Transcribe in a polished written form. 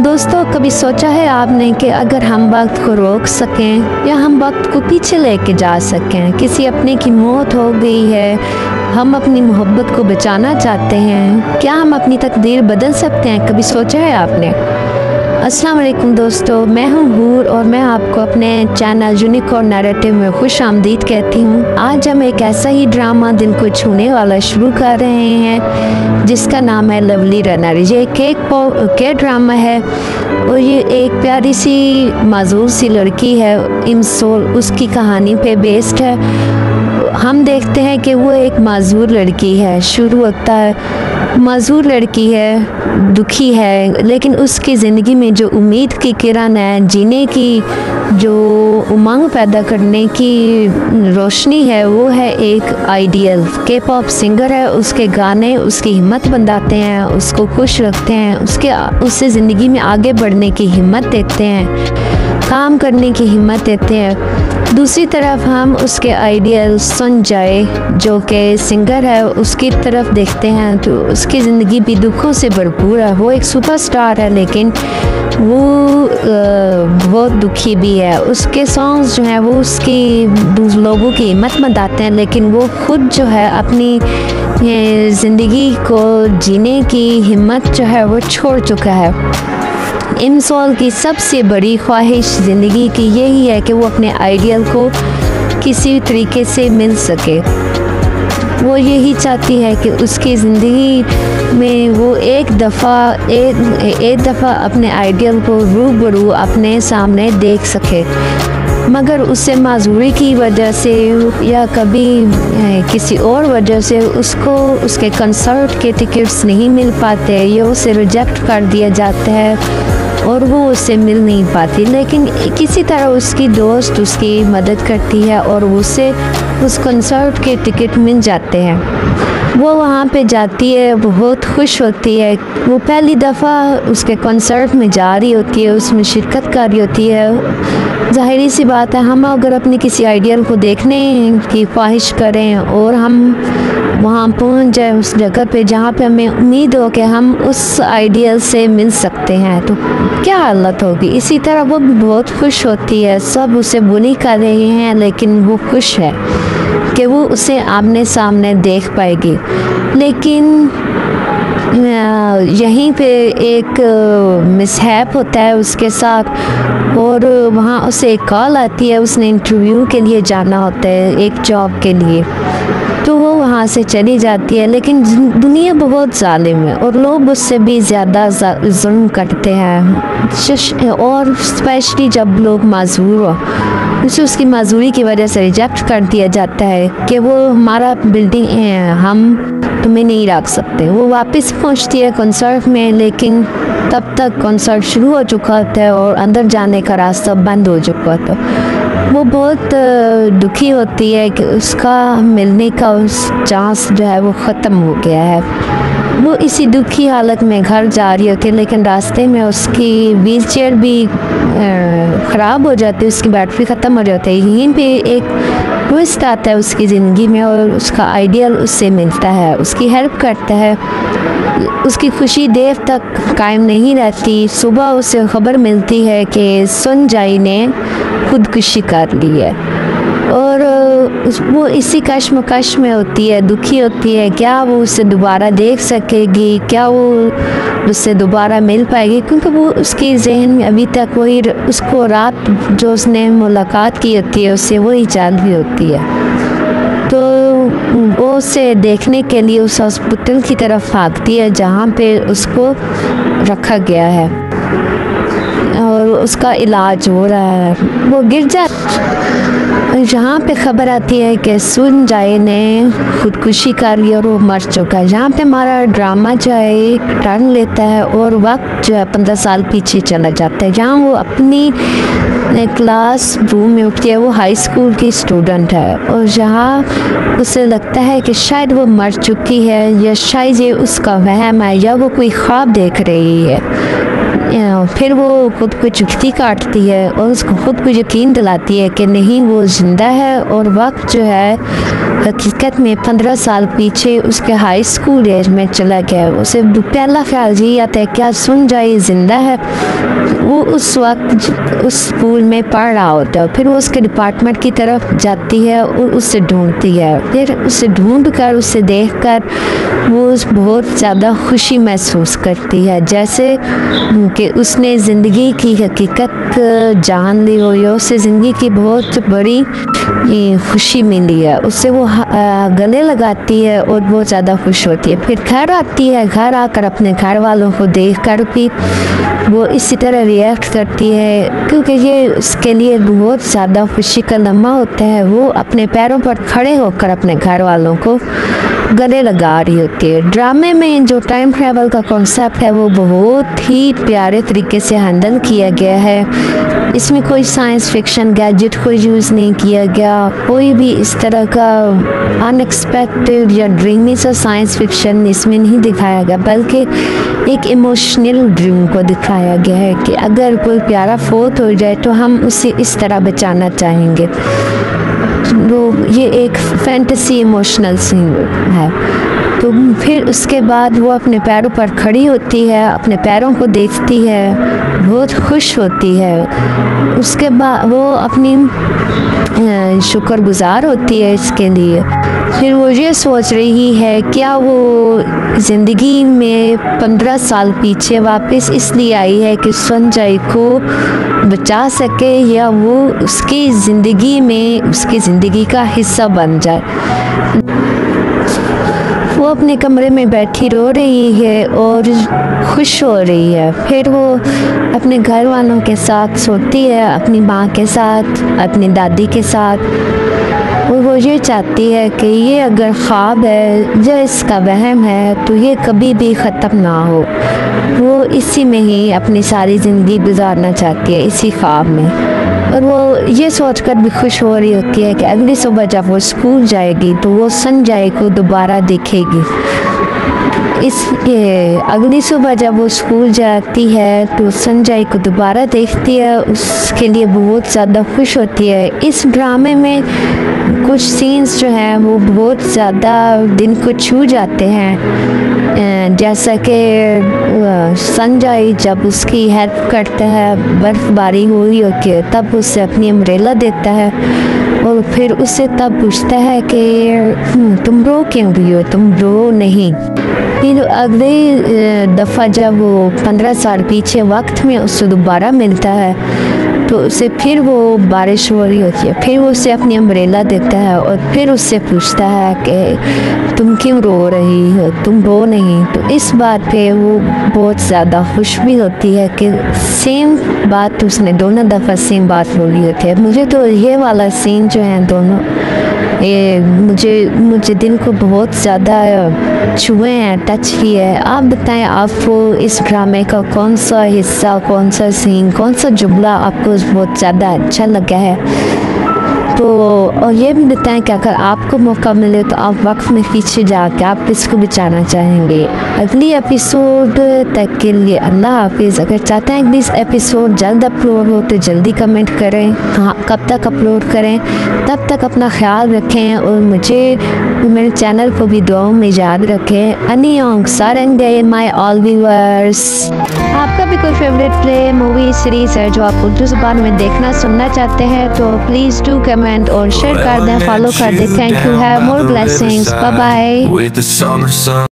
दोस्तों, कभी सोचा है आपने कि अगर हम वक्त को रोक सकें या हम वक्त को पीछे लेके जा सकें, किसी अपने की मौत हो गई है, हम अपनी मोहब्बत को बचाना चाहते हैं, क्या हम अपनी तकदीर बदल सकते हैं? कभी सोचा है आपने? अस्सलाम वालेकुम दोस्तों, मैं हूँ हूर और मैं आपको अपने चैनल यूनिकॉर्न नैरेटिव में खुश आमदीद कहती हूँ। आज हम एक ऐसा ही ड्रामा दिल को छूने वाला शुरू कर रहे हैं जिसका नाम है लवली रनर। ये के ड्रामा है और ये एक प्यारी सी माजूर सी लड़की है इमसोल, उसकी कहानी पे बेस्ड है। हम देखते हैं कि वो एक माजूर लड़की है, शुरू होता है माजूर लड़की है, दुखी है, लेकिन उसकी ज़िंदगी में जो उम्मीद की किरण है, जीने की जो उमंग पैदा करने की रोशनी है, वो है एक आइडियल के पॉप सिंगर है। उसके गाने उसकी हिम्मत बनाते हैं, उसको खुश रखते हैं, उससे ज़िंदगी में आगे बढ़ने की हिम्मत देते हैं, काम करने की हिम्मत देते हैं। दूसरी तरफ हम उसके आइडियल संजय जो कि सिंगर है उसकी तरफ देखते हैं तो उसकी ज़िंदगी भी दुखों से भरपूर है। वो एक सुपरस्टार है लेकिन वो बहुत दुखी भी है। उसके सॉन्ग्स जो हैं वो उसकी लोगों की हिम्मत बनाते हैं, लेकिन वो खुद जो है अपनी ज़िंदगी को जीने की हिम्मत जो है वो छोड़ चुका है। इमसोल की सबसे बड़ी ख्वाहिश ज़िंदगी की यही है कि वो अपने आइडियल को किसी तरीके से मिल सके। वो यही चाहती है कि उसकी ज़िंदगी में वो एक दफ़ा अपने आइडियल को रूबरू अपने सामने देख सके, मगर उससे माजूरी की वजह से या कभी किसी और वजह से उसको उसके कंसर्ट के टिकट्स नहीं मिल पाते या उसे रिजेक्ट कर दिया जाता है और वो उससे मिल नहीं पाती। लेकिन किसी तरह उसकी दोस्त उसकी मदद करती है और उसे उस कंसर्ट के टिकट मिल जाते हैं। वो वहाँ पे जाती है, बहुत खुश होती है। वो पहली दफ़ा उसके कंसर्ट में जा रही होती है, उसमें शिरकत कर रही होती है। ज़ाहिरी सी बात है, हम अगर अपने किसी आइडियल को देखने की ख्वाहिश करें और हम वहाँ पहुँच जाए उस जगह पे जहाँ पे हमें उम्मीद हो कि हम उस आइडियल से मिल सकते हैं, तो क्या हालत होगी। इसी तरह वो भी बहुत खुश होती है, सब उसे बुली कर रहे हैं लेकिन वो खुश है कि वो उसे आमने सामने देख पाएगी। लेकिन यहीं पे एक मिसहैप होता है उसके साथ और वहाँ उसे एक कॉल आती है, उसने इंटरव्यू के लिए जाना होता है एक जॉब के लिए, तो वो वहाँ से चली जाती है। लेकिन दुनिया बहुत जालिम है और लोग उससे भी ज़्यादा जुल्म करते हैं, और स्पेशली जब लोग माजूर हो, उसे उसकी माजूरी की वजह से रिजेक्ट कर दिया जाता है कि वो हमारा बिल्डिंग है, हम तुम्हें नहीं रख सकते। वो वापस पहुँचती है कंसर्ट में, लेकिन तब तक कंसर्ट शुरू हो चुका होता है और अंदर जाने का रास्ता बंद हो चुका होता है। वो बहुत दुखी होती है कि उसका मिलने का उस चांस जो है वो ख़त्म हो गया है। वो इसी दुखी हालत में घर जा रही होती है, लेकिन रास्ते में उसकी व्हील चेयर भी ख़राब हो जाती है, उसकी बैटरी ख़त्म हो जाती है। यहीं पे एक ट्विस्ट आता है उसकी ज़िंदगी में और उसका आइडियल उससे मिलता है, उसकी हेल्प करता है। उसकी खुशी देर तक कायम नहीं रहती। सुबह उसे खबर मिलती है कि संजय ने खुदकुशी कर ली है और वो इसी कश्मकश में होती है, दुखी होती है। क्या वो उसे दोबारा देख सकेगी, क्या वो उससे दोबारा मिल पाएगी, क्योंकि वो उसके जहन में अभी तक वही उसको रात जो उसने मुलाकात की होती है उससे वही चल रही होती है। तो वो उसे देखने के लिए उस हॉस्पिटल की तरफ भागती है जहाँ पे उसको रखा गया है और उसका इलाज हो रहा है। वो गिर जाती, जहाँ पे खबर आती है कि संजय ने खुदकुशी कर ली और वो मर चुका है। जहाँ पे हमारा ड्रामा जो है एक टर्न लेता है और वक्त जो है 15 साल पीछे चला जाता है, जहाँ वो अपनी क्लास रूम में उठती है। वो हाई स्कूल की स्टूडेंट है और जहाँ उसे लगता है कि शायद वो मर चुकी है या शायद ये उसका वहम है या वो कोई ख्वाब देख रही है। फिर वो खुद को चुटकी काटती है और उसको खुद को यकीन दिलाती है कि नहीं वो ज़िंदा है। और वक्त जो है हकीकत में 15 साल पीछे उसके हाई स्कूल एज में चला गया। उसे पहला ख्याल यही आता है क्या सुन जाए ज़िंदा है। वो उस वक्त उस स्कूल में पढ़ रहा होता है। फिर वो उसके डिपार्टमेंट की तरफ जाती है और उससे ढूंढती है। फिर उसे ढूंढ कर उसे देख कर वो बहुत ज़्यादा खुशी महसूस करती है, जैसे कि उसने ज़िंदगी की हकीकत जान ली हो या उसे ज़िंदगी की बहुत बड़ी खुशी मिली है। उससे वो गले लगाती है और बहुत ज़्यादा खुश होती है। फिर घर आती है, घर आकर अपने घर वालों को देख कर भी वो इसी तरह रिएक्ट करती है, क्योंकि ये उसके लिए बहुत ज़्यादा खुशी का लम्हा होता है। वो अपने पैरों पर खड़े होकर अपने घर वालों को गले लगा रही होती है। ड्रामे में जो टाइम ट्रैवल का कॉन्सेप्ट है वो बहुत ही प्यारे तरीके से हैंडल किया गया है। इसमें कोई साइंस फिक्शन गैजेट को यूज़ नहीं किया गया, कोई भी इस तरह का अनएक्सपेक्टेड या ड्रीमी सा साइंस फिक्शन इसमें नहीं दिखाया गया, बल्कि एक इमोशनल ड्रीम को दिखाया गया है कि अगर कोई प्यारा फोत हो जाए तो हम उसे इस तरह बचाना चाहेंगे। तो ये एक फैंटेसी इमोशनल सीन है। तो फिर उसके बाद वो अपने पैरों पर खड़ी होती है, अपने पैरों को देखती है, बहुत खुश होती है। उसके बाद वो अपनी शुक्रगुजार होती है इसके लिए। फिर वो ये सोच रही है क्या वो ज़िंदगी में 15 साल पीछे वापस इसलिए आई है कि संजय को बचा सके, या वो उसकी ज़िंदगी में उसकी ज़िंदगी का हिस्सा बन जाए। वो अपने कमरे में बैठी रो रही है और खुश हो रही है। फिर वो अपने घर वालों के साथ सोती है, अपनी माँ के साथ, अपनी दादी के साथ। और वो ये चाहती है कि ये अगर ख्वाब है या इसका वहम है तो ये कभी भी ख़त्म ना हो। वो इसी में ही अपनी सारी ज़िंदगी गुजारना चाहती है, इसी ख्वाब में। और वो ये सोचकर भी खुश हो रही होती है कि अगली सुबह जब वो स्कूल जाएगी तो वो संजय को दोबारा देखेगी। अगली सुबह जब वो स्कूल जाती है तो संजय को दोबारा देखती है, उसके लिए बहुत ज़्यादा खुश होती है। इस ड्रामे में कुछ सीन्स जो हैं वो बहुत ज़्यादा दिल को छू जाते हैं, जैसा कि संजय जब उसकी हेल्प करता है, बर्फ़बारी हो रही होती है तब उससे अपनी अम्ब्रेला देता है और फिर उससे तब पूछता है कि तुम रो क्यों रही हो, तुम रो नहीं। फिर अगले दफ़ा जब वो 15 साल पीछे वक्त में उससे दोबारा मिलता है तो उसे फिर वो बारिश हो रही होती है, फिर वो उसे अपनी अम्ब्रेला देता है और फिर उससे पूछता है कि तुम क्यों रो रही हो, तुम रो नहीं। तो इस बात पे वो बहुत ज़्यादा खुश भी होती है कि सेम बात उसने दोनों दफ़ा सेम बात बोली होती है। मुझे तो ये वाला सीन जो है दोनों ये मुझे दिल को बहुत ज़्यादा छुए हैं, टच किए है। आप बताएं आपको इस ड्रामे का कौन सा हिस्सा, कौन सा सीन, कौन सा जुमला आपको बहुत ज़्यादा अच्छा लगा है। तो और ये भी बताएं कि अगर आपको मौका मिले तो आप वक्त में पीछे जाके आप किसको बचाना चाहेंगे। अगली एपिसोड तक के लिए अल्लाह हाफिज़। अगर चाहते हैं कि इस एपिसोड जल्द अपलोड हो तो जल्दी कमेंट करें हाँ कब तक अपलोड करें। तब तक अपना ख्याल रखें और मुझे मेरे चैनल को भी दुआओं में याद रखें। अन्योंग सारंगे माय ऑल व्यूअर्स। आपका भी कोई फेवरेट प्ले मूवी सीरीज़ है जो आप उर्दू ज़ुबान में देखना सुनना चाहते हैं तो प्लीज़ डू कमेंट और शेयर कर दें, फॉलो कर दें। Thank you, have more blessings, bye bye.